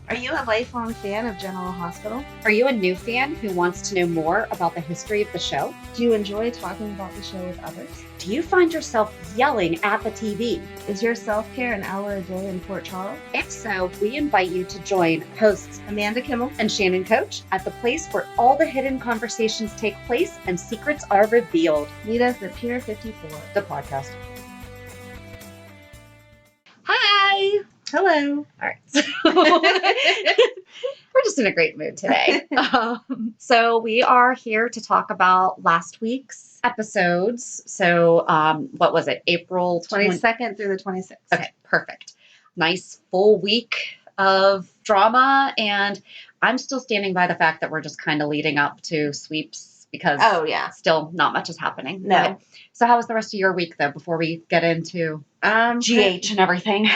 Are you a lifelong fan of General Hospital? Are you a new fan who wants to know more about the history of the show? Do you enjoy talking about the show with others? Do you find yourself yelling at the TV? Is your self-care an hour a day in Port Charles? If so, we invite you to join hosts Amanda Kimmel and Shannon Coach at the place where all the hidden conversations take place and secrets are revealed. Meet us at Pier 54. The podcast. Hi! Hello. All right. So we're just in a great mood today. So we are here to talk about last week's episodes. So what was it? April 22nd through the 26th. Okay, perfect. Nice full week of drama. And I'm still standing by the fact that we're just kind of leading up to sweeps because still not much is happening. No. Okay. So how was the rest of your week, though, before we get into GH and everything?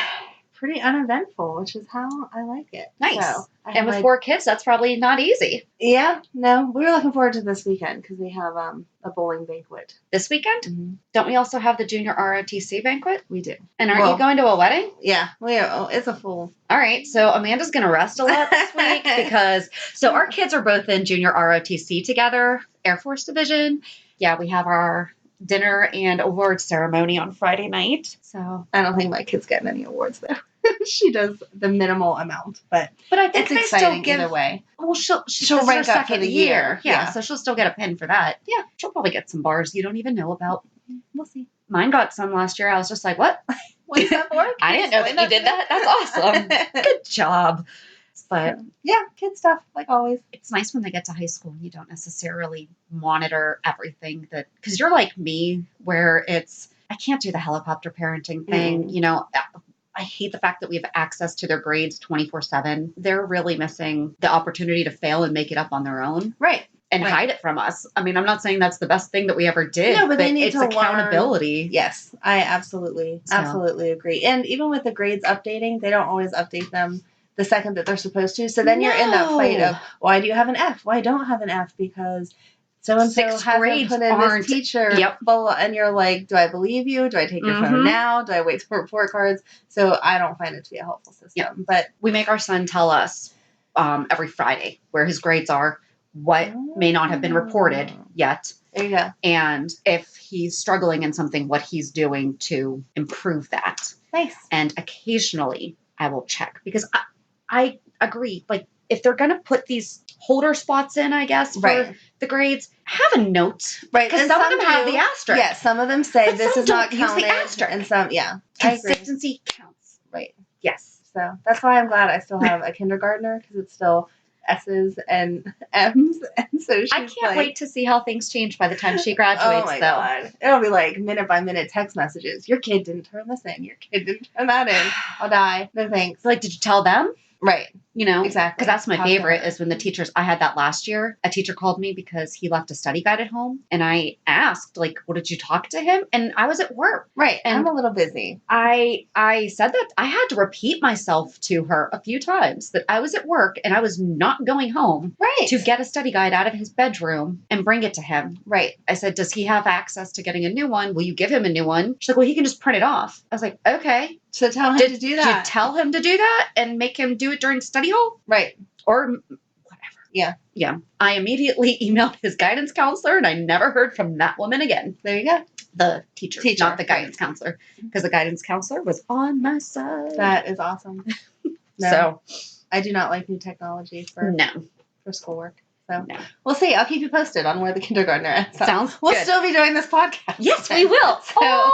Pretty uneventful, which is how I like it. Nice. So, and with 4 kids, that's probably not easy. Yeah, no, we were looking forward to this weekend because we have a bowling banquet. This weekend? Mm-hmm. Don't we also have the junior ROTC banquet? We do. And aren't you going to a wedding? Yeah, it's a full. All right, so Amanda's going to rest a lot this week because, so our kids are both in junior ROTC together, Air Force Division. Yeah, we have our dinner and awards ceremony on Friday night. So I don't think my kid's getting any awards though. She does the minimal amount, but I think it's they exciting still give. Either way. Well, she'll rank her up for second the year. Yeah, so she'll still get a pin for that. Yeah, she'll probably get some bars you don't even know about. We'll see. Mine got some last year. I was just like, what? What's that for? I didn't know that you did that. That's awesome. Good job. But yeah, kid stuff, like always. It's nice when they get to high school and you don't necessarily monitor everything because you're like me, where I can't do the helicopter parenting thing. You know, I hate the fact that we have access to their grades 24/7. They're really missing the opportunity to fail and make it up on their own. Right. And hide it from us. I mean, I'm not saying that's the best thing that we ever did. No, but they need it's to accountability. Learn. Yes, I absolutely agree. And even with the grades updating, they don't always update them the second that they're supposed to. So then you're in that fight of, why do you have an F? Why don't I have an F? Because so-and-so hasn't put in this teacher. Yep. And you're like, do I believe you? Do I take your phone now? Do I wait for report cards? So I don't find it to be a helpful system. Yep. But we make our son tell us every Friday where his grades are, what may not have been reported yet. There you go. And if he's struggling in something, what he's doing to improve that. Nice. And occasionally I will check because I agree. Like if they're going to put these holder spots in, I guess, for the grades, have a note. Right. Because some of them have the asterisk. Yeah, some of them say this is not counted. Use the asterisk. And some, Consistency counts. Right. Yes. So that's why I'm glad I still have a kindergartner because it's still S's and M's. And so I can't wait to see how things change by the time she graduates, God. It'll be like minute by minute text messages. Your kid didn't turn this in. Your kid didn't turn that in. I'll die. No thanks. Like, did you tell them? Right. You know? Exactly. Because that's my favorite is when the teachers, I had that last year. A teacher called me because he left a study guide at home. And I asked, like, well, did you talk to him? And I was at work. Right. And I'm a little busy. I said that I had to repeat myself to her a few times that I was at work and I was not going home to get a study guide out of his bedroom and bring it to him. Right. I said, does he have access to getting a new one? Will you give him a new one? She's like, well, he can just print it off. I was like, okay. So tell him to do that. Did you tell him to do that and make him do it during study hall? Right. Or whatever. Yeah. Yeah. I immediately emailed his guidance counselor and I never heard from that woman again. There you go. The teacher. Not the guidance counselor. Because the guidance counselor was on my side. That is awesome. No, so I do not like new technology for schoolwork. So we'll see. I'll keep you posted on where the kindergartner ends up. Sounds We'll good. still be doing this podcast. Yes, we will. So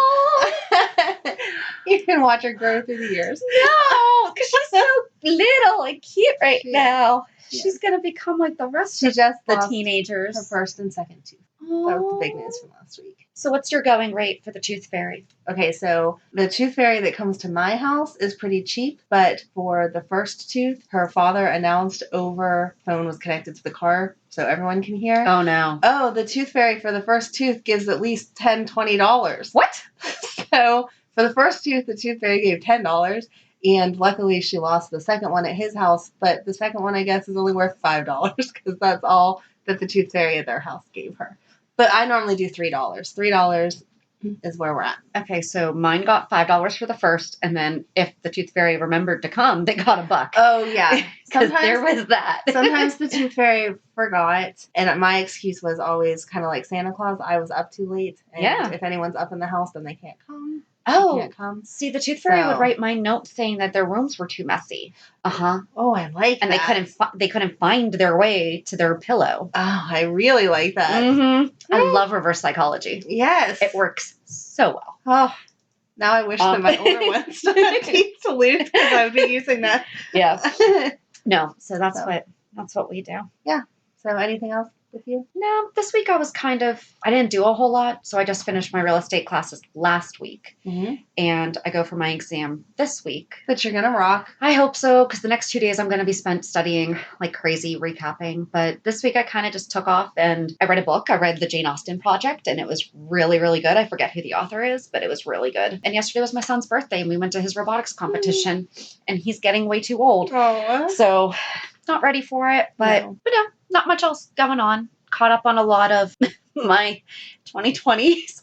you can watch her grow through the years. No, because she's so little and cute now. Yes. She's going to become like the rest of the teenagers. Her first and second tooth. That was the big news from last week. So what's your going rate for the tooth fairy? Okay, so the tooth fairy that comes to my house is pretty cheap, but for the first tooth, her father announced over phone was connected to the car so everyone can hear. Oh, no. Oh, the tooth fairy for the first tooth gives at least $10, $20. What? So for the first tooth, the tooth fairy gave $10. And luckily she lost the second one at his house, but the second one, I guess, is only worth $5 because that's all that the tooth fairy at their house gave her. But I normally do $3. $3 is where we're at. Okay, so mine got $5 for the first, and then if the Tooth Fairy remembered to come, they got $1. Oh, yeah. Because there was that. Sometimes the Tooth Fairy forgot, and my excuse was always kind of like Santa Claus. I was up too late, and if anyone's up in the house, then they can't come. Oh, see, the Tooth Fairy would write my note saying that their rooms were too messy. Oh, I like and that. And they couldn't find their way to their pillow. Oh, I really like that. Mm-hmm. I love reverse psychology. Yes. It works so well. Oh, now I wish that my older ones still had teeth to lose because I would be using that. Yeah. No, so that's what we do. Yeah. So anything else with you? No, this week I didn't do a whole lot. So I just finished my real estate classes last week. Mm-hmm. And I go for my exam this week. But you're going to rock. I hope so, because the next 2 days I'm going to be spent studying like crazy, recapping. But this week I kind of just took off and I read a book. I read The Jane Austen Project, and it was really, really good. I forget who the author is, but it was really good. And yesterday was my son's birthday, and we went to his robotics competition, and he's getting way too old. Oh. So not ready for it, but no, not much else going on. Caught up on a lot of my 2020s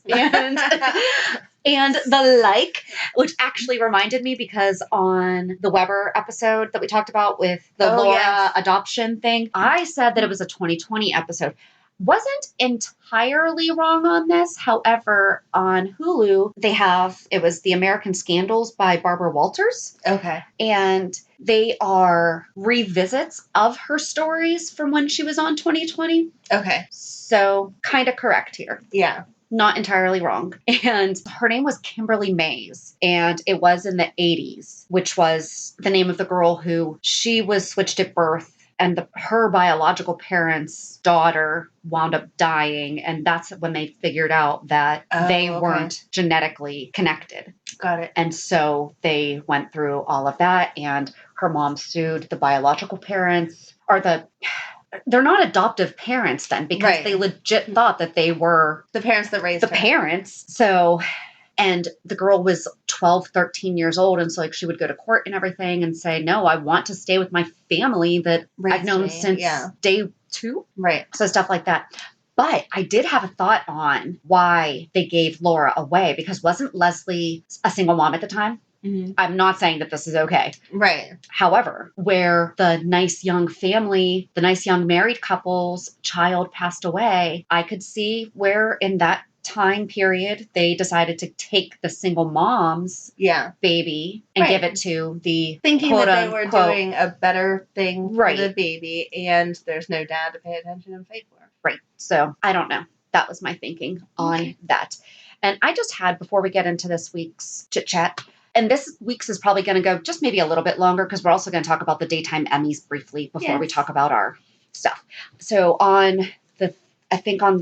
and the like, which actually reminded me because on the Weber episode that we talked about with the Laura adoption thing, I said that it was a 2020 episode. Wasn't entirely wrong on this. However, on Hulu, it was The American Scandals by Barbara Walters. Okay. And they are revisits of her stories from when she was on 2020. Okay. So kind of correct here. Yeah. Not entirely wrong. And her name was Kimberly Mays, and it was in the 80s, which was the name of the girl who she was switched at birth. And her biological parents' daughter wound up dying. And that's when they figured out that they weren't genetically connected. Got it. And so they went through all of that. And her mom sued the biological parents, they're not adoptive parents then, because they legit thought that they were the parents that raised the parents. So... And the girl was 12, 13 years old. And so like she would go to court and everything and say, no, I want to stay with my family that I've known since day 2. Right. So stuff like that. But I did have a thought on why they gave Laura away, because wasn't Leslie a single mom at the time? Mm-hmm. I'm not saying that this is okay. Right. However, where the nice young family, the nice young married couple's child passed away, I could see where in that time period they decided to take the single mom's baby and give it to the thinking that they were doing a better thing for the baby, and there's no dad to pay attention and fight for. Right. So I don't know. That was my thinking on that. And I just had, before we get into this week's chit chat, and this week's is probably going to go just maybe a little bit longer because we're also going to talk about the Daytime Emmys briefly before we talk about our stuff. So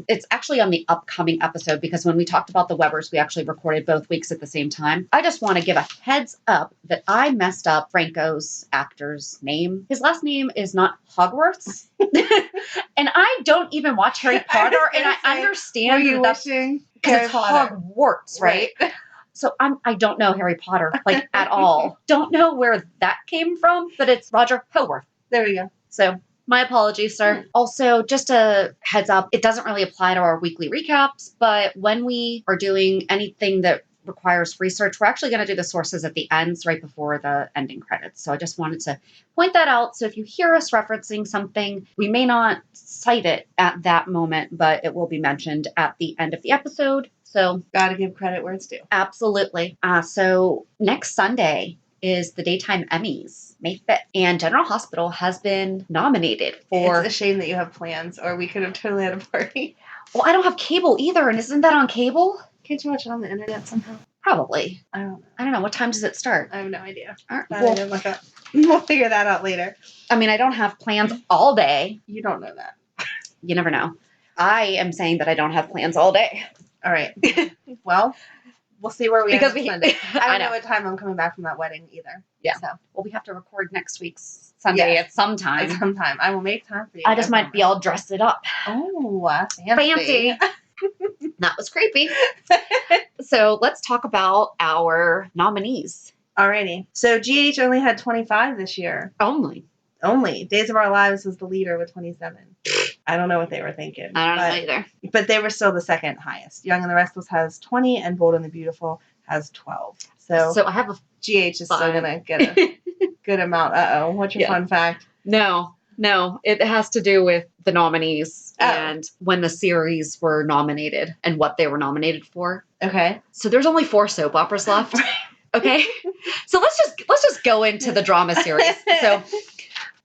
it's actually on the upcoming episode, because when we talked about the Webers, we actually recorded both weeks at the same time. I just want to give a heads up that I messed up Franco's actor's name. His last name is not Hogwarts. And I don't even watch Harry Potter, and I understand. Were you watching because it's Hogwarts, right? So I don't know Harry Potter like at all. Don't know where that came from, but it's Roger Howarth. There we go. So my apologies, sir. Also, just a heads up, it doesn't really apply to our weekly recaps, but when we are doing anything that requires research, we're actually going to do the sources at the ends right before the ending credits. So I just wanted to point that out. So if you hear us referencing something, we may not cite it at that moment, but it will be mentioned at the end of the episode. So gotta give credit where it's due. Absolutely. So next Sunday is the Daytime Emmys, May 5th. And General Hospital has been nominated for... It's a shame that you have plans, or we could have totally had a party. Well, I don't have cable either, and isn't that on cable? Can't you watch it on the internet somehow? Probably. I don't know. I don't know. What time does it start? I have no idea. All right, I didn't look up. We'll figure that out later. I mean, I don't have plans all day. You don't know that. You never know. I am saying that I don't have plans all day. All right. Well... We'll see where we end up Sunday. I don't know what time I'm coming back from that wedding either. Yeah. So. Well, we have to record next week's Sunday at some time. At some time. I will make time for you. I just might be all dressed it up. Oh, fancy. That was creepy. So let's talk about our nominees. Alrighty. So GH only had 25 this year. Only. Days of Our Lives was the leader with 27. I don't know what they were thinking. I don't know either. But they were still the second highest. Young and the Restless has 20, and Bold and the Beautiful has 12. So I have a GH is still going to get a good amount. Uh-oh. What's your fun fact? No. It has to do with the nominees and when the series were nominated and what they were nominated for. Okay. So there's only 4 soap operas left. Okay. So let's just go into the drama series. So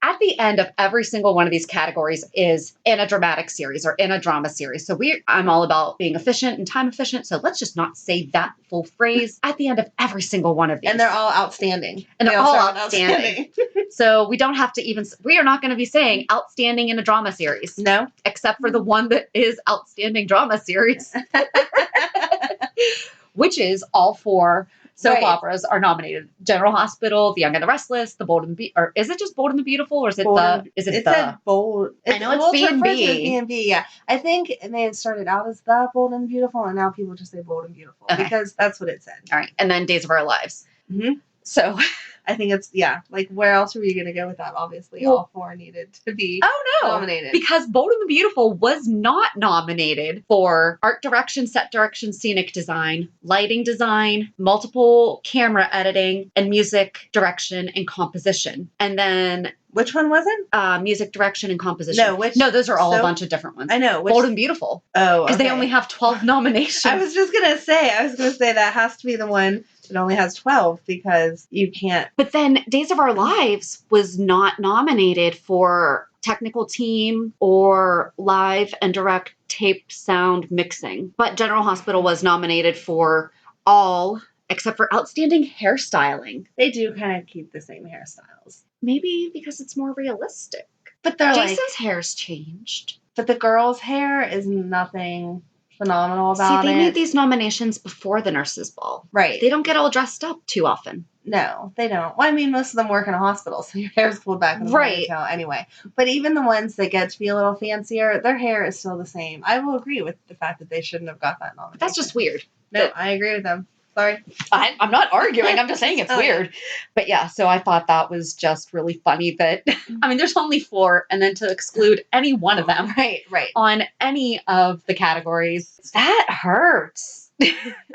at the end of every single one of these categories is in a dramatic series or in a drama series. So I'm all about being efficient and time efficient. So let's just not say that full phrase at the end of every single one of these. And they're all outstanding. And they're all outstanding. So we are not going to be saying outstanding in a drama series. No. Except for the one that is outstanding drama series. Which is all 4 soap operas are nominated. General Hospital, The Young and the Restless, The Bold and the or is it just Bold and the Beautiful, or is it It said Bold. I know it's B&B. B&B, yeah. I think they had started out as The Bold and Beautiful, and now people just say Bold and Beautiful because that's what it said. All right, and then Days of Our Lives. Mm-hmm. So I think it's like where else were you going to go with that? Obviously, all 4 needed to be nominated. Because Bold and the Beautiful was not nominated for art direction, set direction, scenic design, lighting design, multiple camera editing, and music direction and composition. And then which one wasn't? Music direction and composition. No, those are all a bunch of different ones. I know. Bold and Beautiful. Oh, because they only have 12 nominations. I was going to say that has to be the one that only has 12 because you can't. But then Days of Our Lives was not nominated for technical team or live and direct taped sound mixing. But General Hospital was nominated for all except for outstanding hairstyling. They do kind of keep the same hairstyles. Maybe because it's more realistic. But they're Jason's hair's changed. But the girl's hair is nothing phenomenal about it. See, they made these nominations before the nurses' ball. Right. They don't get all dressed up too often. No, they don't. Well, I mean, most of them work in a hospital, so your hair's pulled back in the ponytail anyway. But even the ones that get to be a little fancier, their hair is still the same. I will agree with the fact that they shouldn't have got that nomination. That's just weird. No, I agree with them. Sorry. I'm not arguing. I'm just saying it's weird. But yeah, so I thought that was just really funny that, I mean, there's only 4, and then to exclude any one of them right. on any of the categories, that hurts.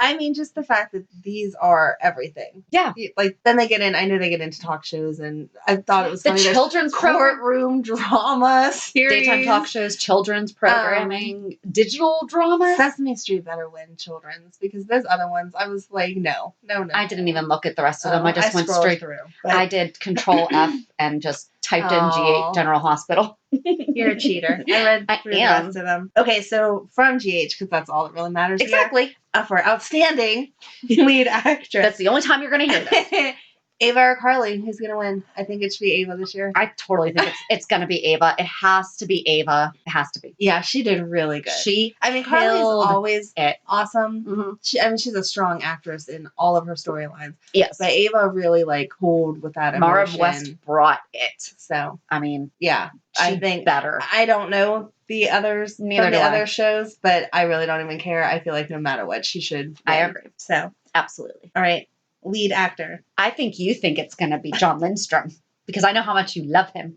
I mean, just the fact that these are everything. Yeah. Like, then they get in, I know they get into talk shows, and I thought it was funny. The children's courtroom drama series. Daytime talk shows, children's programming, digital drama. Sesame Street better win children's, because those other ones, I was like, no. I didn't even look at the rest of them. I just went straight through. I did Control F and just typed in GH General Hospital. You're a cheater. I read through the rest of them. Okay, so from GH, because that's all that really matters. Exactly. For outstanding lead actress. That's the only time you're going to hear this. Ava or Carly, who's going to win? I think it should be Ava this year. I totally think it's going to be Ava. It has to be Ava. It has to be. Yeah, she did really good. Carly's always awesome. Mm-hmm. She's a strong actress in all of her storylines. Yes. But Ava really pulled with that emotion. Mara West brought it. So, I mean, yeah, I think better. I don't know the others Neither from the do other shows, but I really don't even care. I feel like no matter what, she should win. I agree. So, absolutely. All right. Lead actor. I think you think it's going to be John Lindstrom because I know how much you love him.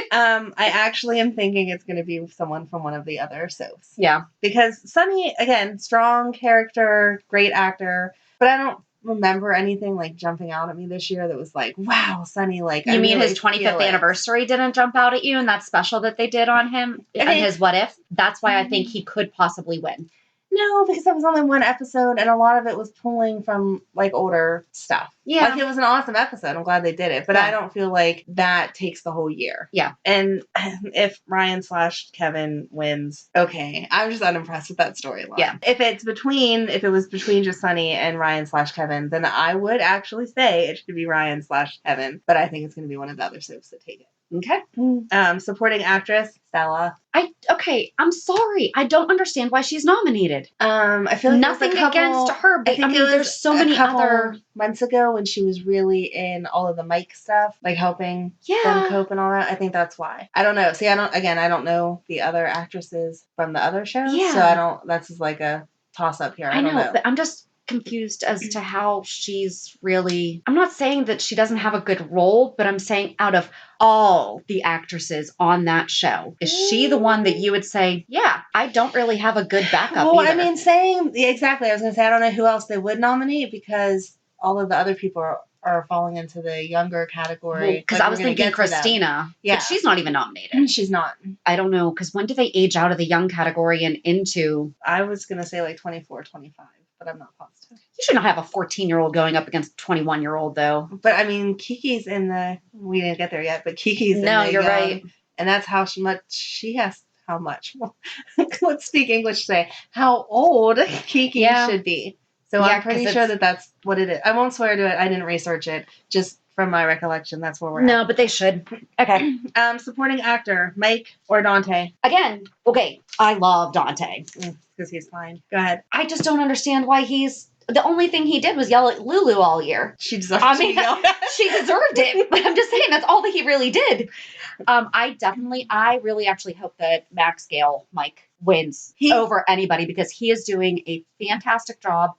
I actually am thinking it's going to be someone from one of the other soaps. Yeah. Because Sunny, again, strong character, great actor, but I don't remember anything jumping out at me this year that was wow, Sunny, You mean his 25th anniversary didn't jump out at you and that special that they did on him and his What If? That's why I think he could possibly win. No, because that was only one episode, and a lot of it was pulling from older stuff. Yeah, it was an awesome episode. I'm glad they did it, but I don't feel like that takes the whole year. Yeah, and if Ryan/Kevin wins, okay, I'm just unimpressed with that storyline. Yeah, if it was between just Sunny and Ryan/Kevin, then I would actually say it should be Ryan/Kevin, but I think it's going to be one of the other soaps that take it. Okay. Supporting actress, Stella. I'm sorry. I don't understand why she's nominated. I feel like nothing against her, but I mean, there's so many other months ago when she was really in all of the Mike stuff, helping them cope and all that. I think that's why. I don't know. See, I don't know the other actresses from the other shows, so that's just a toss up here. I don't know. But confused as to how she's really, I'm not saying that she doesn't have a good role, but I'm saying out of all the actresses on that show, is she the one that you would say, yeah, I don't really have a good backup either? I mean, saying, exactly. I was going to say, I don't know who else they would nominate because all of the other people are falling into the younger category. Because I was thinking Christina. Yeah. But she's not even nominated. She's not. I don't know. Because when do they age out of the young category and into? I was going to say like 24, 25, but I'm not positive. You should not have a 14-year-old going up against a 21-year-old, though. But I mean, Kiki's in the, we didn't get there yet, but Kiki's in the you're young, right. And that's how much she has. How much? Let's speak English today. How old Kiki should be. So I'm pretty sure that that's what it is. I won't swear to it. I didn't research it. Just from my recollection, that's where we're at. No, but they should. Okay. Supporting actor, Mike or Dante? Again, okay. I love Dante. Because he's fine. Go ahead. I just don't understand why the only thing he did was yell at Lulu all year. She deserved it. She deserved it. But I'm just saying that's all that he really did. I really actually hope that Max Gale, Mike, wins over anybody because he is doing a fantastic job.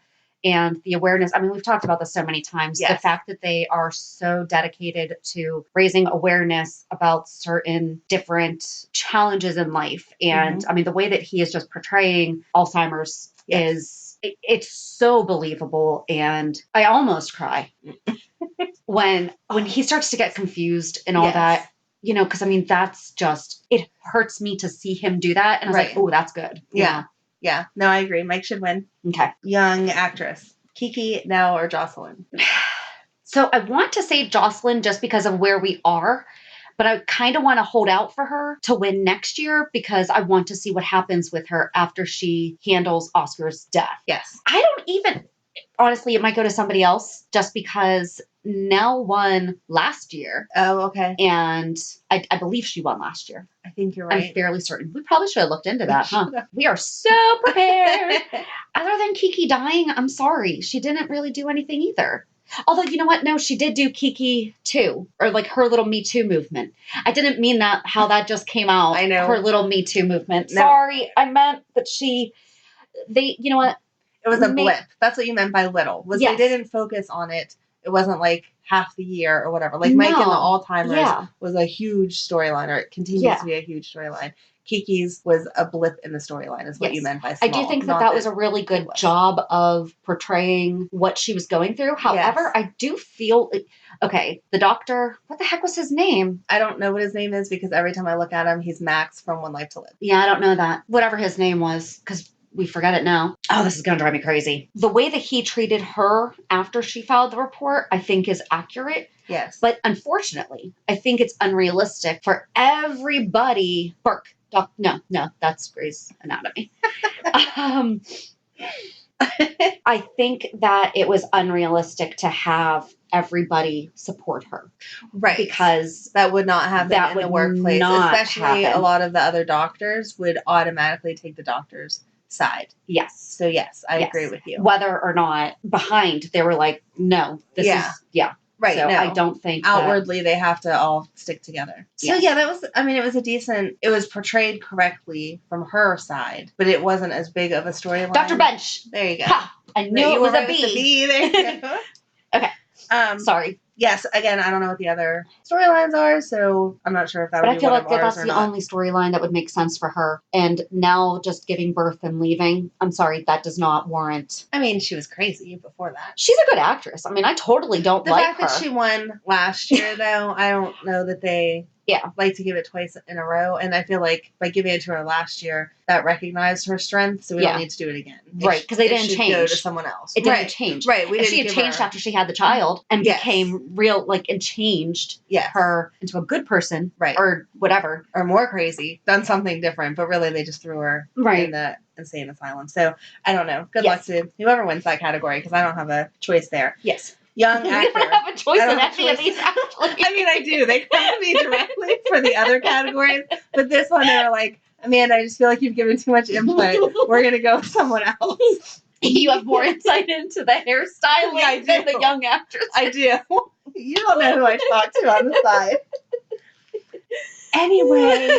And the awareness, I mean, we've talked about this so many times. Yes. The fact that they are so dedicated to raising awareness about certain different challenges in life. And I mean, the way that he is just portraying Alzheimer's it's so believable. And I almost cry when he starts to get confused and all that. You know, because I mean, that's just, it hurts me to see him do that. And I was like, oh, that's good. Yeah. Yeah. No, I agree. Mike should win. Okay. Young actress. Kiki, Nell, or Jocelyn? So I want to say Jocelyn just because of where we are, but I kind of want to hold out for her to win next year because I want to see what happens with her after she handles Oscar's death. Yes. I don't even, honestly, it might go to somebody else just because Nell won last year. Oh, okay. And I believe she won last year. I think you're right. I'm fairly certain. We probably should have looked into that, huh? We are so prepared. Other than Kiki dying, I'm sorry. She didn't really do anything either. Although, you know what? No, she did do Kiki too, or like her little Me Too movement. I didn't mean that, how that just came out. I know. Her little Me Too movement. No. Sorry, I meant that you know what? It was a blip. That's what you meant by little. They didn't focus on it. It wasn't like half the year or whatever. Like Mike and the Alzheimer's was a huge storyline, or it continues to be a huge storyline. Kiki's was a blip in the storyline, is what you meant by small. I do think that was a really good job of portraying what she was going through. However, I do feel, the doctor, what the heck was his name? I don't know what his name is because every time I look at him, he's Max from One Life to Live. Yeah, I don't know that. Whatever his name was, because we forget it now. Oh, this is going to drive me crazy. The way that he treated her after she filed the report, I think is accurate. Yes. But unfortunately, I think it's unrealistic for everybody. No, that's Grey's Anatomy. I think that it was unrealistic to have everybody support her. Right. Because that would not happen in the workplace. Especially a lot of the other doctors would automatically take the doctor's side. Yes. So yes, I agree with you. Whether or not behind they were like, no, this is right. So no. I don't think outwardly they have to all stick together. So it was portrayed correctly from her side, but it wasn't as big of a storyline. Dr. Bench. There you go. Ha! I knew it was a B. The B. There you go. Okay. Sorry. Yes, again, I don't know what the other storylines are, so I'm not sure if that would be one of ours or not. But I feel like that's the only storyline that would make sense for her. And now just giving birth and leaving, I'm sorry, that does not warrant. I mean, she was crazy before that. She's a good actress. I mean, I totally don't like her. The fact that she won last year, though, I don't know that they like to give it twice in a row. And I feel like by giving it to her last year, that recognized her strength, so we don't need to do it again. Right, because they didn't change. Go to someone else. It didn't change. Right, if she had changed after she had the child and became real, and changed her into a good person, or whatever. Or more crazy, done something different, but really they just threw her in the insane asylum. So, I don't know. Good luck to whoever wins that category, because I don't have a choice there. Yes. Young actor. We don't have a choice in any of these, actually. I mean, I do. They come to me directly for the other categories, but this one they were like, Amanda, I just feel like you've given too much input. We're going to go with someone else. You have more insight into the hairstyling than the young actress. I do. You don't know who I talked to on the side. Anyway,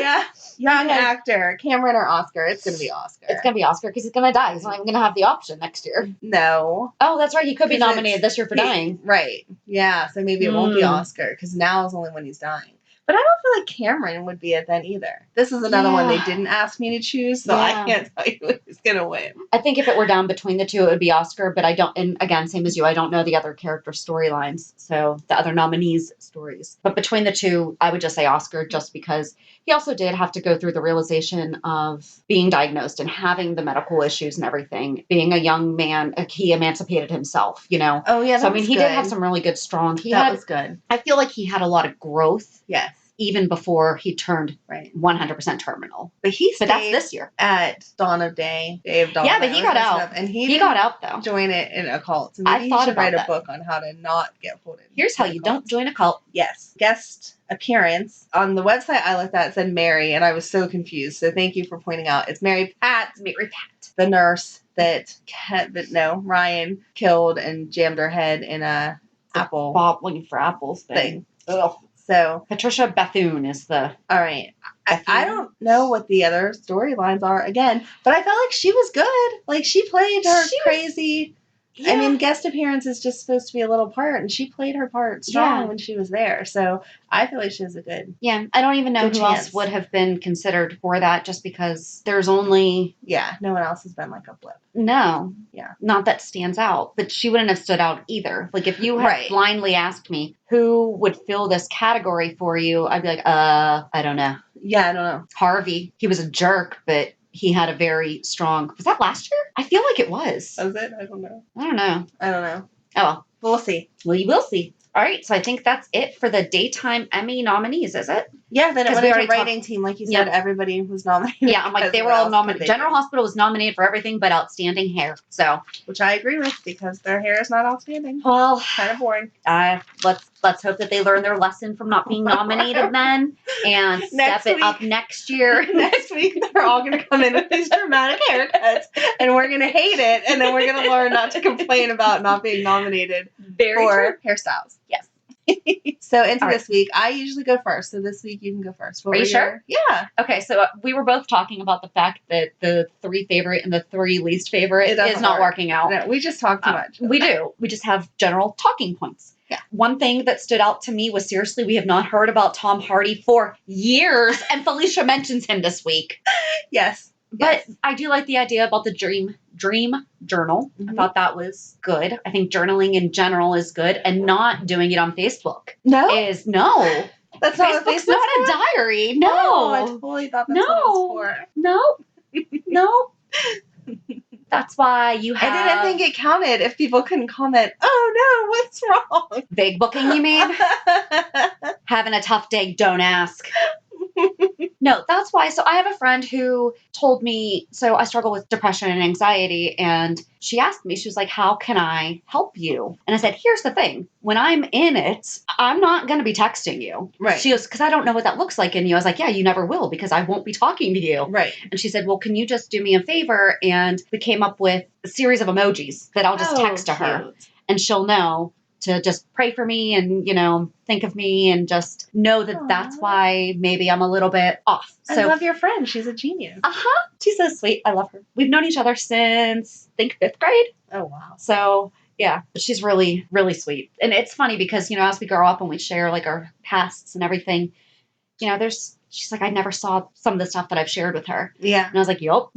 Young actor, Cameron or Oscar. It's going to be Oscar. It's going to be Oscar because he's going to die. He's not even going to have the option next year. No. Oh, that's right. He could be nominated this year for dying. Right. Yeah. So maybe it won't be Oscar because now is only when he's dying. But I don't feel like Cameron would be it then either. This is another one they didn't ask me to choose, so I can't tell you who's going to win. I think if it were down between the two, it would be Oscar, but I don't, and again, same as you, I don't know the other character storylines, so the other nominees' stories. But between the two, I would just say Oscar, just because he also did have to go through the realization of being diagnosed and having the medical issues and everything. Being a young man, he emancipated himself, you know? Oh, yeah, so I mean, he did have some really good, strong, that was good. I feel like he had a lot of growth. Yes. Even before he turned 100% terminal. But that's this year. At Dawn of Day of Dawn. Yeah, but he got out. And he got out, though. Join it in a cult. So maybe he should write a book on how to not get pulled in. Here's how you don't join a cult. Yes. Guest appearance. On the website I looked at, it said Mary, and I was so confused. So thank you for pointing out. It's Mary Pat. The nurse that Ryan killed and jammed her head in a apple. Bottling for apples thing. Ugh. So Patricia Bethune is the... All right. I don't know what the other storylines are again, but I felt like she was good. Like she played her crazy... Yeah. I mean, guest appearance is just supposed to be a little part, and she played her part strong when she was there. So I feel like she was a good. Yeah, I don't even know who else would have been considered for that, just because there's only. Yeah, no one else has been like a blip. No. Yeah. Not that stands out, but she wouldn't have stood out either. Like if you had blindly asked me who would fill this category for you, I'd be like, I don't know. Yeah, I don't know. Harvey. He was a jerk, but. He had a very strong... Was that last year? I feel like it was. Was it? I don't know. I don't know. Oh, well. We'll see. We will see. All right, so I think that's it for the Daytime Emmy nominees, is it? Yeah, then it went into writing team. Like you said, everybody was nominated. Yeah, I'm like, they were all nominated. General Hospital was nominated for everything but outstanding hair. So, which I agree with, because their hair is not outstanding. Well, kind of boring. Let's hope that they learn their lesson from not being nominated then, and step it up next year. Next week, they're all going to come in with these dramatic haircuts, and we're going to hate it, and then we're going to learn not to complain about not being nominated for hairstyles. Yes. So into this week, I usually go first. So this week you can go first. Are you sure? Yeah. Okay, so we were both talking about the fact that the 3 favorite and the 3 least favorite is not working out. No, we just talk too much. We do. We just have general talking points. Yeah. One thing that stood out to me was, seriously, we have not heard about Tom Hardy for years, and Felicia mentions him this week. Yes. But I do like the idea about the dream journal. I thought that was good. I think journaling in general is good, and not doing it on Facebook. No. That's not Facebook's not a diary. No. Oh, I totally thought that's what it was for. No. That's why you have... I didn't think it counted if people couldn't comment, oh no, what's wrong? Vague booking, you mean? Having a tough day, don't ask. No, that's why. So I have a friend who told me, so I struggle with depression and anxiety, and she asked me, she was like, how can I help you? And I said, here's the thing. When I'm in it, I'm not going to be texting you. Right. She goes, because I don't know what that looks like in you. I was like, yeah, you never will, because I won't be talking to you. Right. And she said, well, can you just do me a favor? And we came up with a series of emojis that I'll just text to her, and she'll know to just pray for me and, think of me and just know that that's why maybe I'm a little bit off. So, I love your friend. She's a genius. She's so sweet. I love her. We've known each other since, I think, 5th grade. Oh, wow. So, yeah, but she's really, really sweet. And it's funny because, as we grow up and we share like our pasts and everything, she's like, I never saw some of the stuff that I've shared with her. Yeah. And I was like, yup,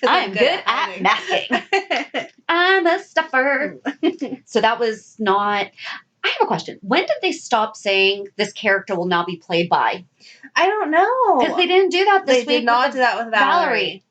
I'm good at masking. I'm a stuffer. So that was not... I have a question. When did they stop saying this character will now be played by? I don't know. Because they didn't do that this week. They did not do that with Valerie.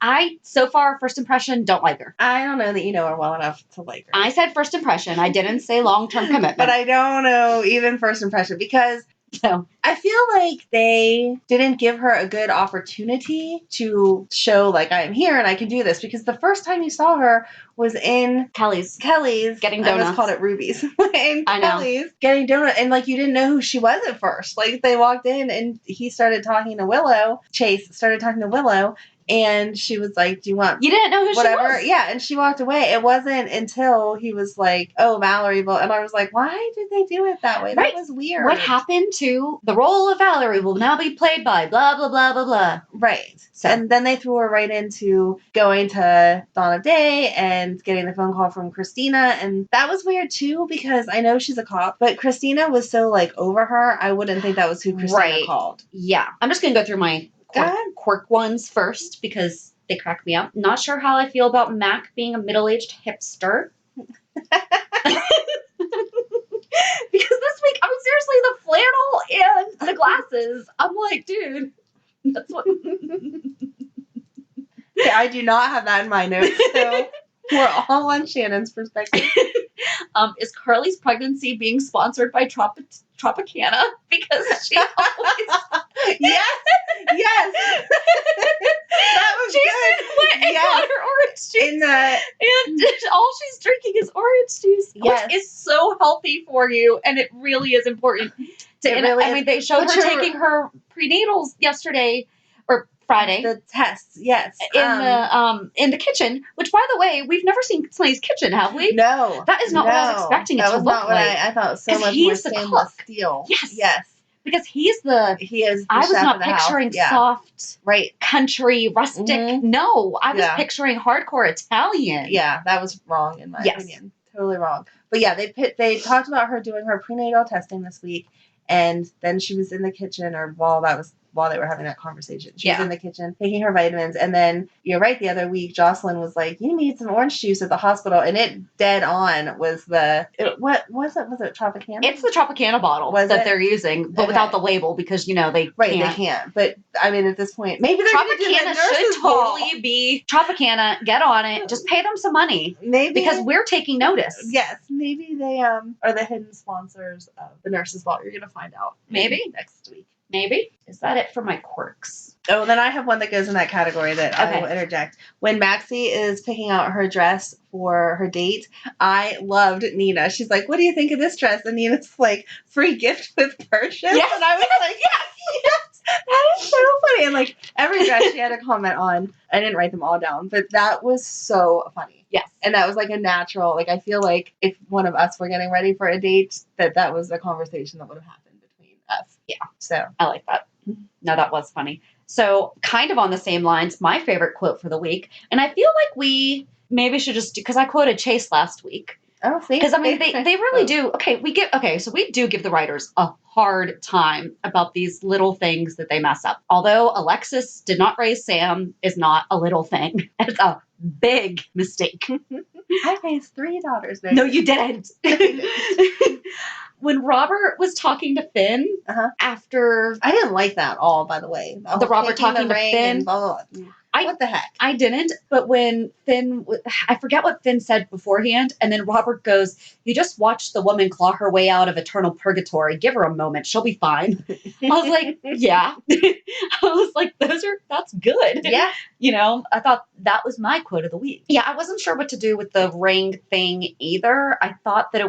So far, first impression, don't like her. I don't know that you know her well enough to like her. I said first impression. I didn't say long-term commitment. But I don't know even first impression, because I feel like they didn't give her a good opportunity to show, like, I am here and I can do this. Because the first time you saw her was in Kelly's getting donuts. I almost called it Ruby's. In Kelly's getting donuts, and like you didn't know who she was at first. Like they walked in and he started talking to Willow. Chase started talking to Willow, And she was like, do you want You didn't know who whatever? she was? Yeah, and she walked away. It wasn't until he was like, oh, Valerie will, and I was like, why did they do it that way? Right. That was weird. What happened to the role of Valerie will now be played by blah, blah, blah, blah, blah. Right. So. And then they threw her right into going to Dawn of Day and getting the phone call from Christina. And that was weird too, because I know she's a cop, but Christina was so like over her, I wouldn't think that was who Christina called. Yeah. I'm just going to go through my quirk ones first because they crack me up. Not sure how I feel about Mac being a middle-aged hipster. Because this week, I mean, seriously, the flannel and the glasses. I'm like, dude, that's what. Okay, I do not have that in my notes, so we're all on Shannon's perspective. Is Carly's pregnancy being sponsored by Tropicana? Because she always. Yes. That was Jason good. went and got her orange juice. And all she's drinking is orange juice, which is so healthy for you, and it really is important. I mean, they showed her taking her prenatals yesterday, or Friday. The tests, yes. In the kitchen, which, by the way, we've never seen somebody's kitchen, have we? No. That is not what I was expecting it to look like. I thought it was so much more stainless steel. Yes. Because he is the I was not picturing soft, country, rustic. Mm-hmm. No, I was picturing hardcore Italian. Yeah, that was wrong in my opinion. Totally wrong. But yeah, they talked about her doing her prenatal testing this week, and then she was in the kitchen, or while they were having that conversation. She was in the kitchen taking her vitamins. And then, you're right, the other week, Jocelyn was like, you need some orange juice at the hospital. And it dead on was what was it? Was it Tropicana? It's the Tropicana bottle they're using, but without the label because, they can't. They can't. But, I mean, at this point, maybe they're going to do Tropicana should totally be Tropicana. Get on it. Just pay them some money. Maybe. Because we're taking notice. Yes. Maybe they are the hidden sponsors of the Nurse's Ball. You're going to find out. Maybe. Next week. Maybe. Is that it for my quirks? Oh, then I have one that goes in that category that I will interject. When Maxie is picking out her dress for her date, I loved Nina. She's like, what do you think of this dress? And Nina's like, free gift with purchase. Yes. And I was like, yes, that is so funny. And like every dress she had a comment on. I didn't write them all down, but that was so funny. Yes. And that was like a natural, like I feel like if one of us were getting ready for a date, that was a conversation that would have happened between us. Yeah. So I like that. No, that was funny. So kind of on the same lines, my favorite quote for the week, and I feel like we maybe should just do, because I quoted Chase last week. Oh, see? Because I mean, they really do. So we do give the writers a hard time about these little things that they mess up. Although Alexis did not raise Sam is not a little thing. It's a big mistake. I raised 3 daughters. No, you didn't. When Robert was talking to Finn after... I didn't like that at all, by the way. The Robert talking to Finn. Blah, blah, blah. What the heck? I didn't, but when Finn... I forget what Finn said beforehand, and then Robert goes, you just watched the woman claw her way out of eternal purgatory. Give her a moment. She'll be fine. I was like, yeah. I was like, that's good. Yeah. I thought that was my quote of the week. Yeah, I wasn't sure what to do with the ring thing either. I thought that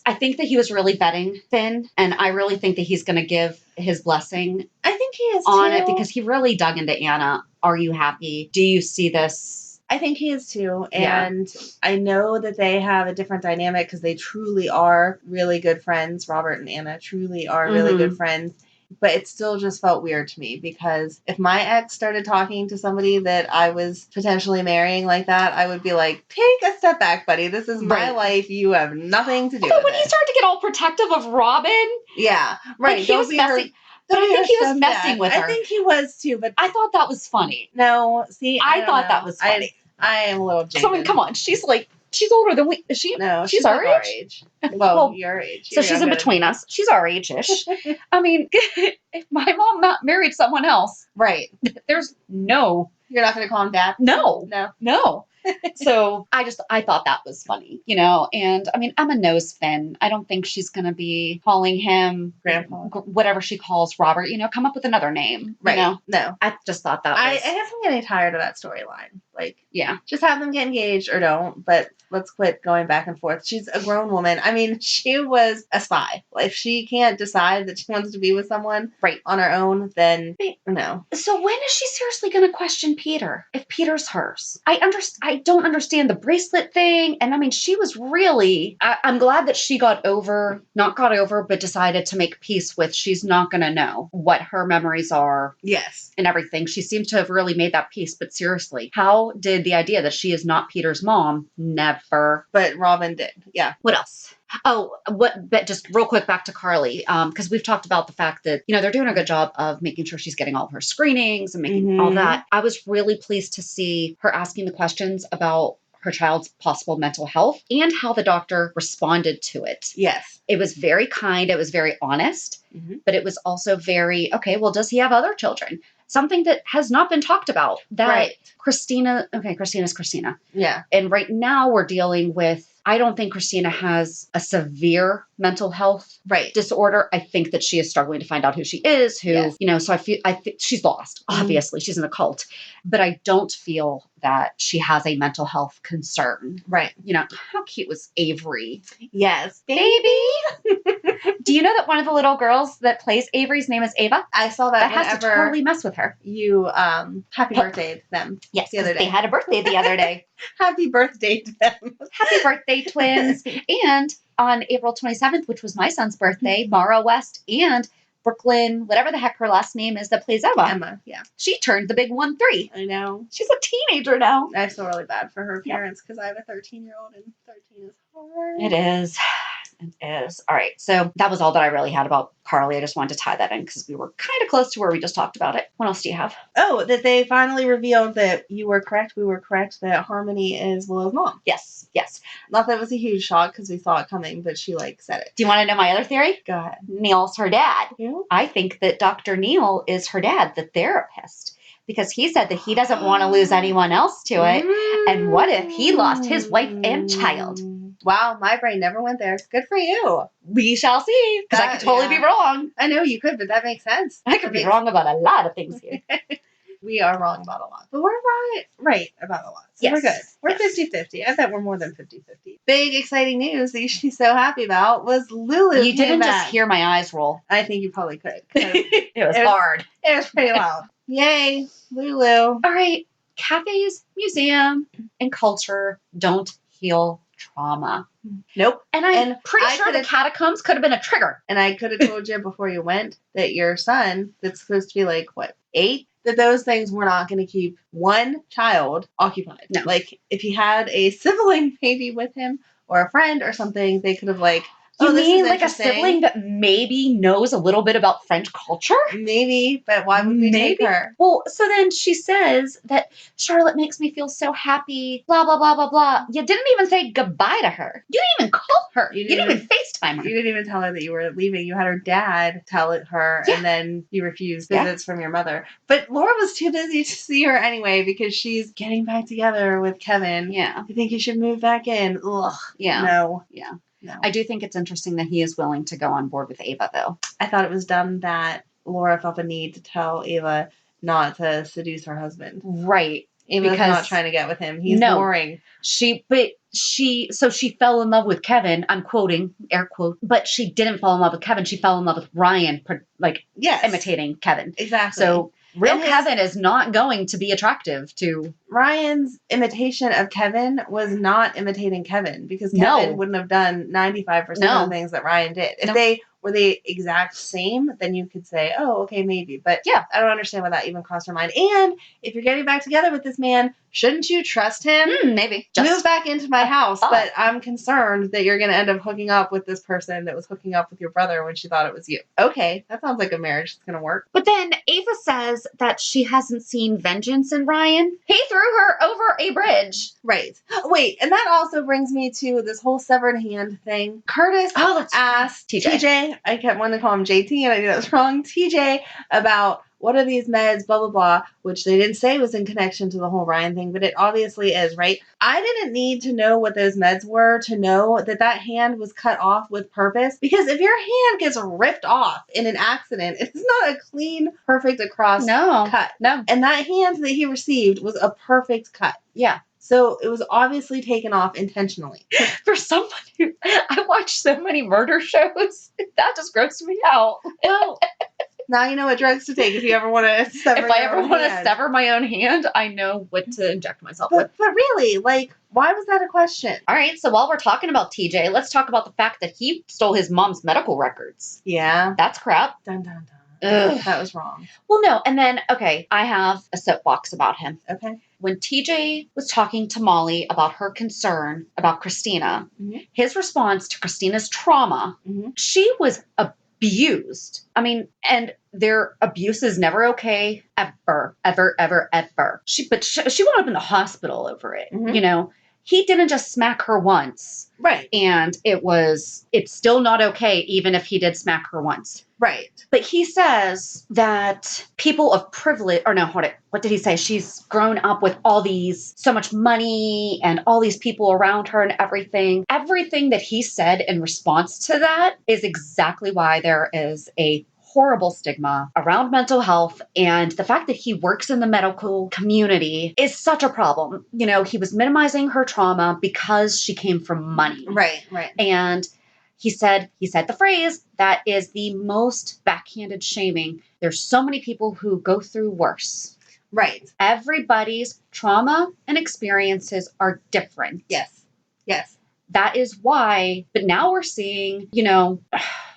I think that he was really betting Finn, and I really think that he's going to give his blessing. I think he is on it because he really dug into Anna. Are you happy? Do you see this? I think he is too. And I know that they have a different dynamic because they truly are really good friends. Robert and Anna truly are really good friends. But it still just felt weird to me because if my ex started talking to somebody that I was potentially marrying like that, I would be like, take a step back, buddy. This is my life. You have nothing to do with it. When he started to get all protective of Robin. Yeah, right. Like he was messing. But I think he was messing with her. I think he was too, but I thought that was funny. No, see, I thought that was funny. I am a little jaded. So I mean, come on, she's older than we. Is she? No, she's our age. Well, your age. So she's in between us. She's our age-ish. I mean, if my mom not married someone else, right? There's no. You're not going to call him dad? No. So I thought that was funny, and I mean, Emma knows Finn. I don't think she's going to be calling him grandpa, whatever she calls Robert, come up with another name. Right. No. I just thought that I guess I'm getting tired of that storyline. Like, Yeah. just have them get engaged or don't, but let's quit going back and forth. She's a grown woman. I mean, she was a spy. If she can't decide that she wants to be with someone on her own, then no. So when is she seriously going to question Peter if Peter's hers? I don't understand the bracelet thing. And I mean, she was really, I'm glad that she not got over, but decided to make peace with she's not going to know what her memories are. Yes. And everything. She seems to have really made that peace. But seriously, how did the idea that she is not Peter's mom? Never. But Robin did. Yeah. What else? But just real quick back to Carly, because we've talked about the fact that, they're doing a good job of making sure she's getting all of her screenings and making all that. I was really pleased to see her asking the questions about her child's possible mental health and how the doctor responded to it. Yes. It was very kind. It was very honest, but it was also very, okay, well, does he have other children? Something that has not been talked about. That Christina's Christina. Yeah. And right now we're dealing with, I don't think Christina has a severe mental health disorder. I think that she is struggling to find out who she is, so I think she's lost. Obviously, she's in a cult, but I don't feel that she has a mental health concern. Right. How cute was Avery? Yes. Baby. Do you know that one of the little girls that plays Avery's name is Ava? I saw that. That has to totally mess with her. You, happy birthday to them. Yes, the other day. They had a birthday the other day. Happy birthday to them. Happy birthday, twins. And on April 27th, which was my son's birthday, Mara West and Brooklyn, whatever the heck her last name is that plays Emma. Emma, yeah. She turned the big 1-3. I know. She's a teenager now. I feel really bad for her parents because I have a 13-year-old and 13 is hard. It is. It is. All right. So that was all that I really had about Carly. I just wanted to tie that in because we were kind of close to where we just talked about it. What else do you have? Oh, that they finally revealed that you were correct. We were correct that Harmony is Willow's mom. Yes. Yes. Not that it was a huge shock because we saw it coming, but she said it. Do you want to know my other theory? Go ahead. Neil's her dad. Yeah. I think that Dr. Neil is her dad, the therapist. Because he said that he doesn't want to lose anyone else to it. And what if he lost his wife and child? Wow, my brain never went there. Good for you. We shall see. Because I could totally be wrong. I know you could, but that makes sense. I could be wrong about a lot of things here. We are wrong about a lot. But we're right about a lot. So we're good. We're 50-50. I bet we're more than 50-50. Big, exciting news that you should be so happy about was Lulu. You didn't just hear my eyes roll. I think you probably could. It was hard. It was pretty loud. Yay, Lulu. All right. Cafes, museum, and culture don't heal trauma. Nope. And I'm pretty sure the catacombs could have been a trigger. And I could have told you before you went that your son, that's supposed to be 8, that those things were not going to keep one child occupied. No. If he had a sibling maybe with him or a friend or something, they could have You mean a sibling that maybe knows a little bit about French culture? Maybe, but why would we take her? Well, so then she says that Charlotte makes me feel so happy, blah, blah, blah, blah, blah. You didn't even say goodbye to her. You didn't even call her. You didn't even FaceTime her. You didn't even tell her that you were leaving. You had her dad tell it her, and then you refused visits from your mother. But Laura was too busy to see her anyway because she's getting back together with Kevin. Yeah. I think you should move back in. Ugh. Yeah. No. Yeah. No. I do think it's interesting that he is willing to go on board with Ava, though. I thought it was dumb that Laura felt the need to tell Ava not to seduce her husband. Right. Ava's not trying to get with him. He's boring. She fell in love with Kevin. I'm quoting, air quote, but she didn't fall in love with Kevin. She fell in love with Ryan, imitating Kevin. Exactly. So Kevin is not going to be attractive to... Ryan's imitation of Kevin was not imitating Kevin because Kevin wouldn't have done 95% of the things that Ryan did. If they were the exact same, then you could say, oh, okay, maybe. But I don't understand why that even crossed her mind. And if you're getting back together with this man, shouldn't you trust him? Maybe. Move back into my house. But I'm concerned that you're going to end up hooking up with this person that was hooking up with your brother when she thought it was you. Okay, that sounds like a marriage that's going to work. But then Ava says that she hasn't seen vengeance in Ryan. He threw her over a bridge. Right. Wait, and that also brings me to this whole severed hand thing. Curtis asked TJ I kept wanting to call him JT, and I knew that was wrong. TJ, about what are these meds, blah, blah, blah, which they didn't say was in connection to the whole Ryan thing, but it obviously is, right? I didn't need to know what those meds were to know that that hand was cut off with purpose, because if your hand gets ripped off in an accident, it's not a clean, perfect across cut. No. And that hand that he received was a perfect cut. Yeah. So it was obviously taken off intentionally. For someone who, I watch so many murder shows, that just grossed me out. Well, now you know what drugs to take if you ever want to sever If I ever want to sever my own hand, I know what to inject myself with. But really, like, why was that a question? All right, so while we're talking about TJ, let's talk about the fact that he stole his mom's medical records. Yeah. That's crap. Dun, dun, dun. Ugh. That was wrong. Well, no, and then, okay, I have a soapbox about him. Okay. When TJ was talking to Molly about her concern about Christina, his response to Christina's trauma, she was abused. I mean, and their abuse is never okay, ever, ever, ever, ever. She wound up in the hospital over it, you know? He didn't just smack her once. Right. And it's still not okay, even if he did smack her once. Right. But he says that people of privilege, or no, what did he say? She's grown up with so much money and all these people around her and everything. Everything that he said in response to that is exactly why there is a horrible stigma around mental health, and the fact that he works in the medical community is such a problem. You know, he was minimizing her trauma because she came from money. Right. And he said the phrase, that is the most backhanded shaming. There's so many people who go through worse. Right. Everybody's trauma and experiences are different. Yes. That is why, but now we're seeing, you know,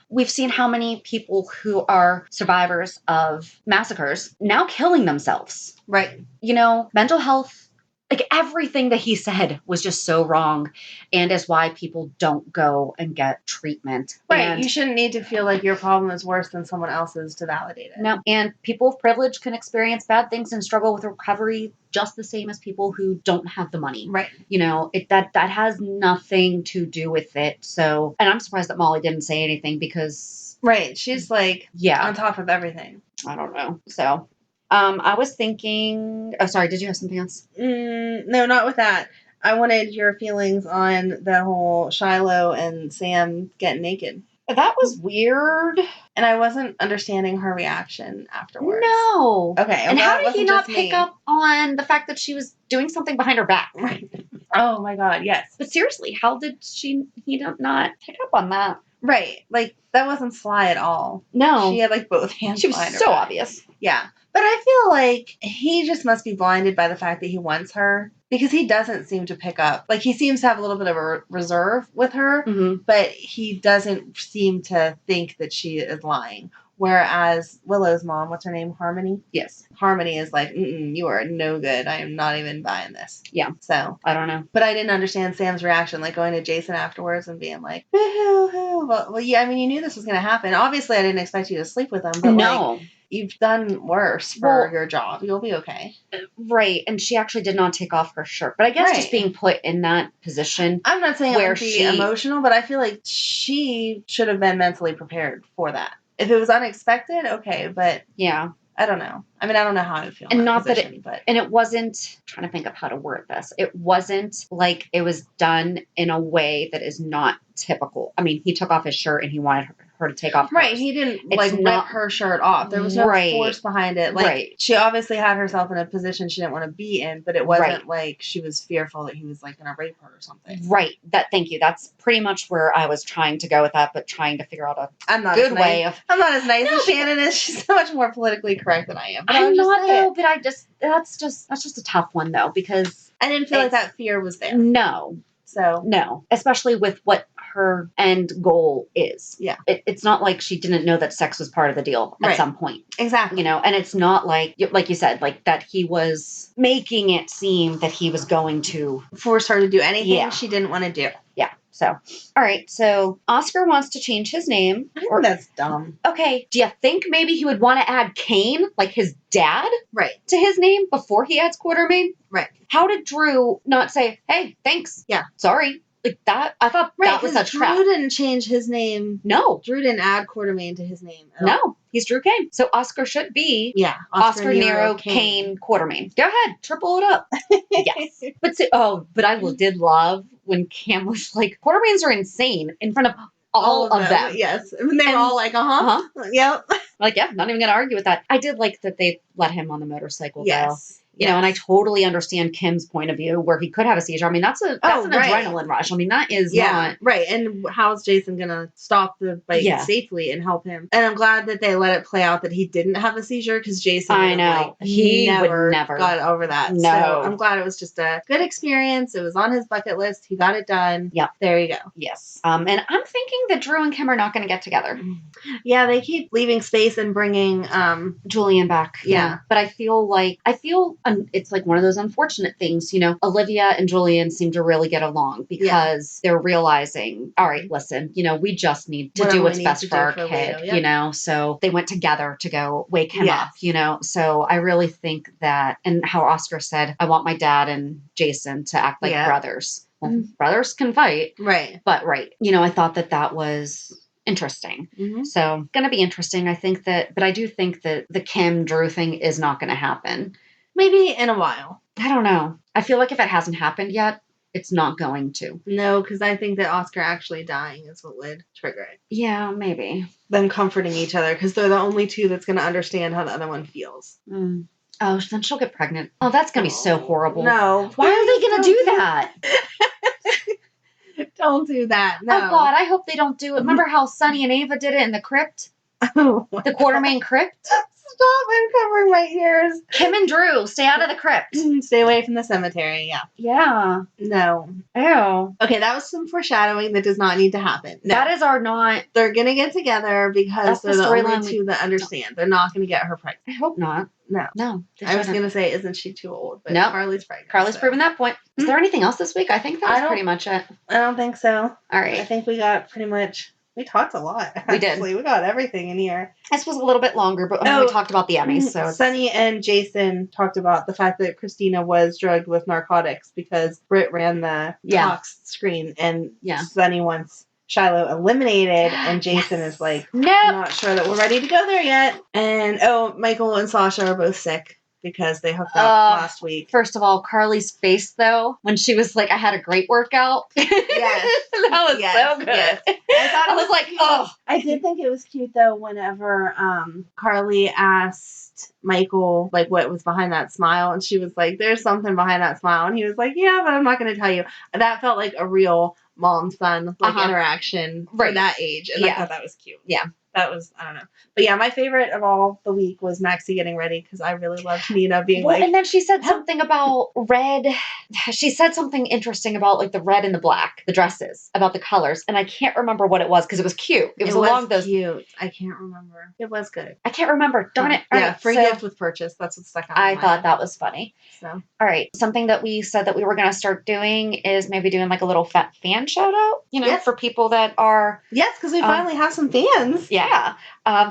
we've seen how many people who are survivors of massacres now killing themselves. Right. You know, mental health, like everything that he said was just so wrong, and is why people don't go and get treatment. Right. And you shouldn't need to feel like your problem is worse than someone else's to validate it. No. And people of privilege can experience bad things and struggle with recovery just the same as people who don't have the money. Right. You know, that has nothing to do with it. So, and I'm surprised that Molly didn't say anything because... Right. She's like on top of everything. I don't know. So... I was thinking... Oh, sorry. Did you have something else? No, not with that. I wanted your feelings on the whole Shiloh and Sam getting naked. That was weird. And I wasn't understanding her reaction afterwards. No. Okay. And how did he not pick up on the fact that she was doing something behind her back? Right. Oh, my God. Yes. But seriously, how did he not pick up on that? Right. Like, that wasn't sly at all. No. She had, like, both hands. She was so obvious. Yeah. But I feel like he just must be blinded by the fact that he wants her, because he doesn't seem to pick up. Like, he seems to have a little bit of a reserve with her, but he doesn't seem to think that she is lying. Whereas Willow's mom, what's her name? Harmony? Yes. Harmony is like, you are no good. I am not even buying this. Yeah. So. I don't know. But I didn't understand Sam's reaction, like going to Jason afterwards and being like, boo-hoo-hoo. Well, yeah, I mean, you knew this was going to happen. Obviously, I didn't expect you to sleep with him, but like, you've done worse for your job. You'll be okay. Right. And she actually did not take off her shirt. But I guess just being put in that position. I'm not saying it would be emotional, but I feel like she should have been mentally prepared for that. If it was unexpected, okay, but yeah, I don't know. I mean, I don't know how I would feel. And not position, that and it wasn't, I'm trying to think of how to word this. It wasn't like it was done in a way that is not typical. I mean, he took off his shirt and he wanted her to take off hers. Right. He didn't rip her shirt off. There was no force behind it. Like, she obviously had herself in a position she didn't want to be in, but it wasn't like she was fearful that he was like going to rape her or something. Right. Thank you. That's pretty much where I was trying to go with that, but trying to figure out a good way of. I'm not as nice as Shannon is. She's so much more politically correct than I am. But I'm not though, but that's just a tough one though, because I didn't feel like that fear was there. No. So. No. Especially with what her end goal is. Yeah. It's not like she didn't know that sex was part of the deal at some point. Exactly. You know, and it's not like you said, like that he was making it seem that he was going to force her to do anything she didn't want to do. Yeah. So, all right. So Oscar wants to change his name. I think that's dumb. Okay. Do you think maybe he would want to add Kane, like his dad, to his name before he adds Quartermain? Right. How did Drew not say, hey, thanks? Yeah. Sorry. Like that, I thought that was a trap. Drew didn't change his name. No. Drew didn't add Quartermain to his name. No. He's Drew Kane. So Oscar should be Oscar Nero Kane Quartermain. Go ahead. Triple it up. Yes. But I did love when Cam was like, Quartermains are insane in front of all of them. Yes. And they were all like, Yep. Like, yeah, not even going to argue with that. I did like that they let him on the motorcycle go. You know, and I totally understand Kim's point of view where he could have a seizure. I mean, that's an adrenaline rush. I mean, that is not. Right. And how's Jason going to stop the bike safely and help him? And I'm glad that they let it play out that he didn't have a seizure because Jason he never got over that. No. So I'm glad it was just a good experience. It was on his bucket list. He got it done. Yep. There you go. Yes. And I'm thinking that Drew and Kim are not going to get together. Yeah, they keep leaving space and bringing Julian back. Yeah. But I feel it's like one of those unfortunate things, Olivia and Julian seem to really get along because they're realizing, all right, listen, we just need to do what's best for our kid, so they went together to go wake him up, so I really think that, and how Oscar said, I want my dad and Jason to act like brothers. Well, brothers can fight. Right. But I thought that was interesting. So going to be interesting. But I do think that the Kim Drew thing is not going to happen. Maybe in a while. I don't know. I feel like if it hasn't happened yet, it's not going to. No, because I think that Oscar actually dying is what would trigger it. Yeah, maybe. Them comforting each other because they're the only two that's going to understand how the other one feels. Oh, then she'll get pregnant. Oh, that's going to be so horrible. No. Why are they going to do that? Don't do that. No. Oh, God, I hope they don't do it. Remember how Sunny and Ava did it in the crypt? The Quartermain crypt? Stop, I'm covering my ears. Kim and Drew, stay out of the crypt. Stay away from the cemetery, Yeah. No. Ew. Okay, that was some foreshadowing that does not need to happen. No. That is our not... They're going to get together because they're the only two that understand. They're not going to get her pregnant. I hope not. No. I was going to say, isn't she too old? But Carly's pregnant. Carly's proven that point. Is there anything else this week? I think that was pretty much it. I don't think so. All right. I think we got pretty much... We talked a lot, actually. We did. We got everything in here. This was a little bit longer, but we talked about the Emmys. So Sunny and Jason talked about the fact that Christina was drugged with narcotics because Britt ran the tox screen, and Sunny wants Shiloh eliminated, and Jason is like, not sure that we're ready to go there yet. And, Michael and Sasha are both sick because they hooked up last week. First of all, Carly's face, though, when she was like, I had a great workout. Yes. That was so good. Yes. I was like, I did think it was cute, though, whenever Carly asked Michael, like, what was behind that smile, and she was like, there's something behind that smile, and he was like, yeah, but I'm not going to tell you. That felt like a real mom-son interaction for that age, and I thought that was cute. Yeah. That was, I don't know. But yeah, my favorite of all the week was Maxie getting ready because I really loved Nina being and then she said something about red. She said something interesting about like the red and the black, the dresses, about the colors. And I can't remember what it was because it was cute. It was along those. Cute. I can't remember. It was good. I can't remember. Darn it. Yeah, free gift with purchase. That's what stuck out. I thought that was funny. So, all right. Something that we said that we were going to start doing is maybe doing like a little fan shout out, for people that are. Yes, because we finally have some fans. Yeah.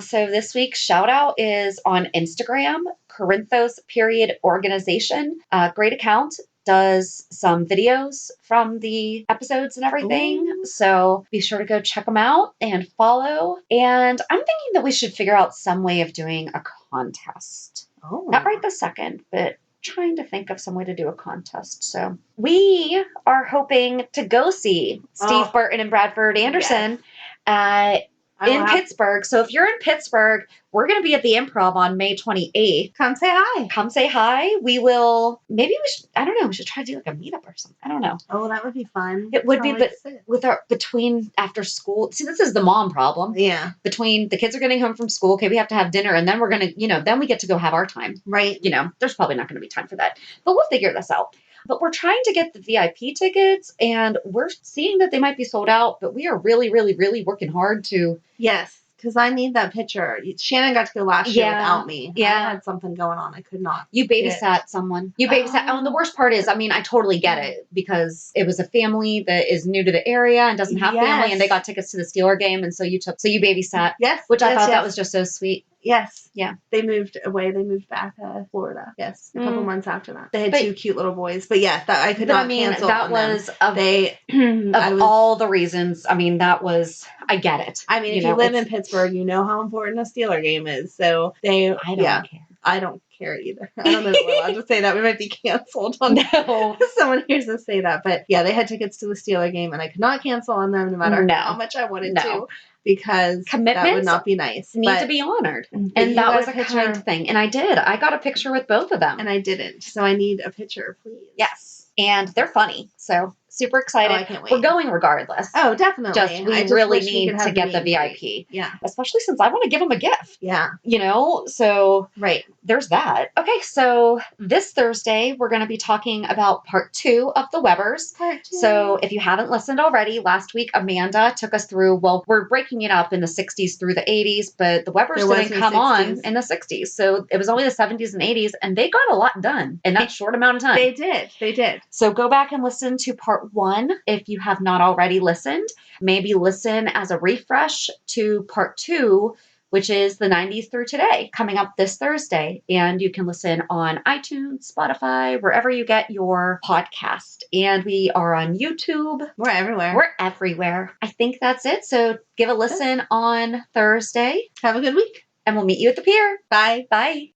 So this week's shout out is on Instagram, Corinthos.organization. Great account. Does some videos from the episodes and everything. Ooh. So be sure to go check them out and follow. And I'm thinking that we should figure out some way of doing a contest. Oh. Not right this second, but trying to think of some way to do a contest. So we are hoping to go see Steve Burton and Bradford Anderson in Pittsburgh. So if you're in Pittsburgh, we're going to be at the Improv on May 28th. Come say hi. Come say hi. We will, we should try to do like a meetup or something. I don't know. Oh, that would be fun. It would be, but between after school, see, this is the mom problem. Yeah. Between the kids are getting home from school, okay, we have to have dinner, and then we're going to, then we get to go have our time. Right. There's probably not going to be time for that, but we'll figure this out. But we're trying to get the VIP tickets, and we're seeing that they might be sold out, but we are really, really, really working hard to. Yes, because I need that picture. Shannon got to go last year without me. Yeah. I had something going on. I could not. You babysat someone. You babysat. Oh, and the worst part is, I totally get it, because it was a family that is new to the area and doesn't have family, and they got tickets to the Steeler game, and so you babysat. Yes. Which I thought that was just so sweet. Yes. Yeah. They moved away. They moved back to Florida. Yes. A couple months after that. They had 2 cute little boys. But yeah, I could not cancel that on was them. all the reasons. I mean, I get it. I mean, if you live in Pittsburgh, you know how important a Steeler game is. So I don't care. I don't care either. I don't know if we're allowed to say that. We might be canceled on someone hears us say that. But yeah, they had tickets to the Steeler game, and I could not cancel on them no matter how much I wanted to, because that would not be nice. Need to be honored. And that was a kind thing. And I did. I got a picture with both of them. And I didn't. So I need a picture, please. Yes. And they're funny. So super excited. I can't wait. We're going regardless. Oh, definitely. We really need to get the VIP. Yeah. Especially since I want to give them a gift. Yeah. So there's that. Okay, so this Thursday, we're going to be talking about part 2 of the Webbers. Part 2. So if you haven't listened already, last week, Amanda took us through, we're breaking it up in the 60s through the 80s, but the Webbers didn't come on in the 60s. So it was only the 70s and 80s, and they got a lot done in that short amount of time. They did. So go back and listen to part 1 if you have not already listened. Maybe listen as a refresh to part 2, which is the 90s through today, coming up this Thursday. And you can listen on iTunes, Spotify, wherever you get your podcast. And we are on YouTube. We're everywhere. We're everywhere. I think that's it. So give a listen on Thursday. Have a good week. And we'll meet you at the pier. Bye. Bye.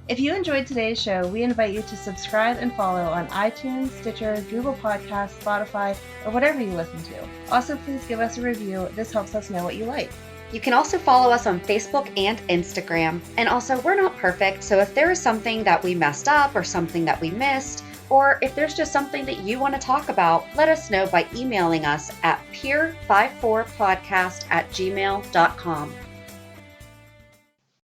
If you enjoyed today's show, we invite you to subscribe and follow on iTunes, Stitcher, Google Podcasts, Spotify, or whatever you listen to. Also, please give us a review. This helps us know what you like. You can also follow us on Facebook and Instagram. And also, we're not perfect, so if there is something that we messed up or something that we missed, or if there's just something that you want to talk about, let us know by emailing us at peer54podcast@gmail.com.